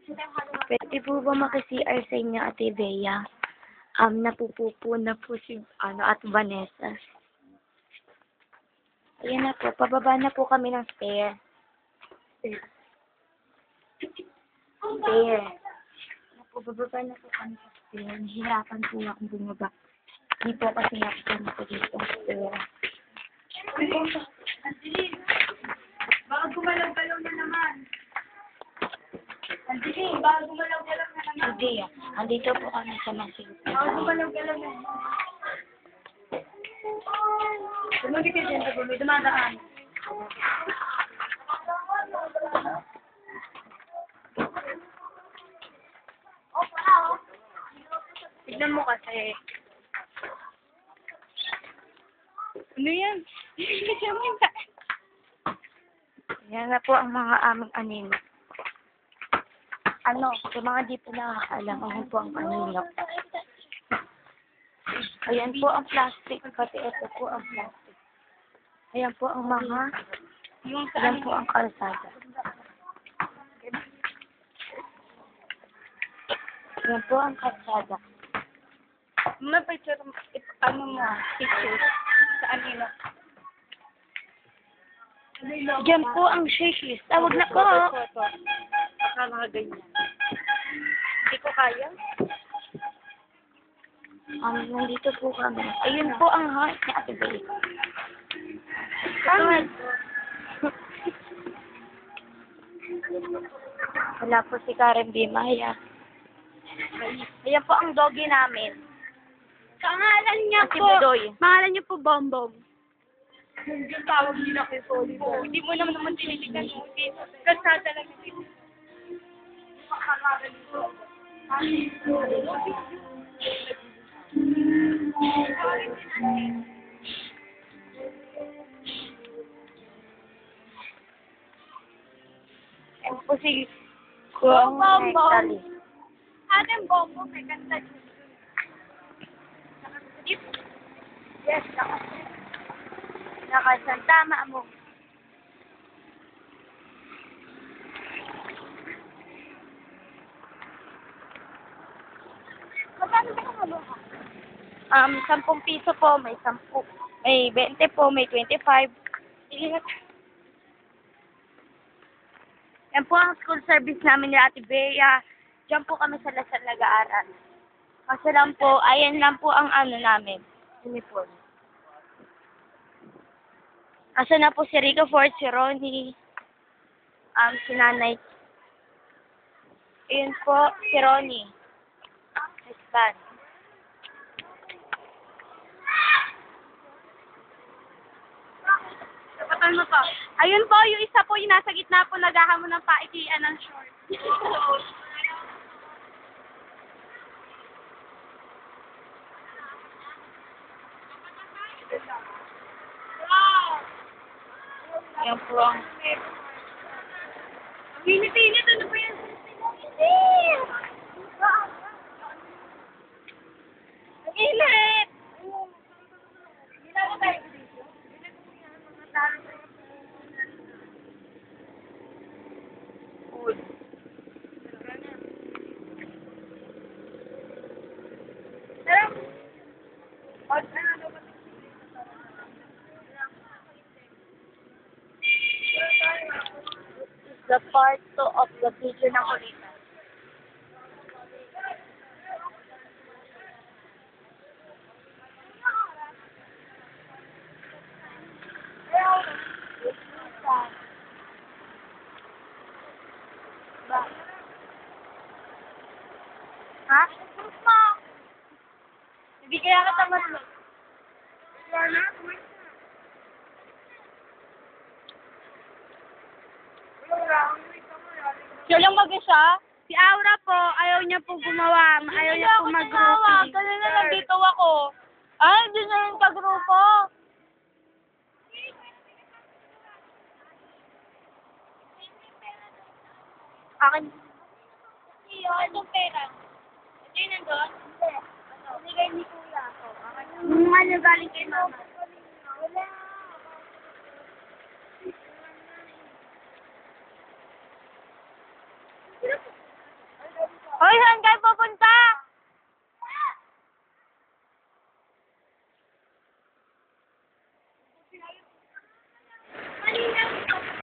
Pwede po ba maki-CR sa inyo, Ate Bea? Napupupo na po si, at Vanessa. Ayan na po, pababa na po kami ng stair. Stair. Bababa na po kami sa stair. Nahihirapan po akong bumaba. Hindi po kasi nakasama ko dito ang stair. Baka gumalaw-galaw na naman. Andiyan, baka gumalaw-galaw na naman. Hindi ah. Andito po kami sa masigit. Baka gumalaw-galaw na naman. Tumuli ka dyan, may dumadaan. Tignan mo kasi. Ano yan? Yan na po ang mga aming anino. Sa mga di po nakakaalam, ano po ang anino. Ayan po ang plastic, pati ito po ang plastic. Ayan po ang mga, ayan po ang kalsada. Ayan po ang kalsada. May picture, picture sa anino. Diyan po ang shakes. Tawag na po. Baka mga ganyan. Hindi ko kaya. Nandito po kami. Ayun po ang heart ni Ate Bea. Wala po si Karen Bimaya. Ayan po ang doggy namin. Pangalan niya Si po. Budoy. Pangalan niya po Bombom. Yung tawag nila kay Solid. Oo, hindi mo naman tinitignan mo. Kasada lang yung pakakagal nito. Ayan po si Kuang Nextali. Ating Bombom may kanta dito. Yes, nakasan. Tama mo. Magkano ba ang halo ka? 10 piso po, may 10. May 20 po, may 25. Yan po ang school service namin ni Ate Bea. Diyan po kami sa Lasal nag-aaral. Kasi lang po, ayan lang po ang namin. Uniform. Asa na po si Rico Ford, si Ronnie, si Nanay. Ayun po, si Ronnie. Husband. Kapatan mo to. Ayun po, yung isa po, yung nasa gitna po, naghahamon ng paikian ng short. Yan po ang Init-init, ano ba yan? Ang init! Ginagawa tayo dito. food. The part 2 of the video ng kulitan. Ha? Hindi kaya ka matulog. Siya lang mag-isa? Si Aura po, ayaw niya po gumawa. Ayaw niya po mag-grouping. Kanina nandito ako. Hindi na yung kagrupo. Akin. Iyo, itong pera. Ito yung nandun? Hindi. Binigay ni Kuya ako. Ano galing kay Mama? Wala.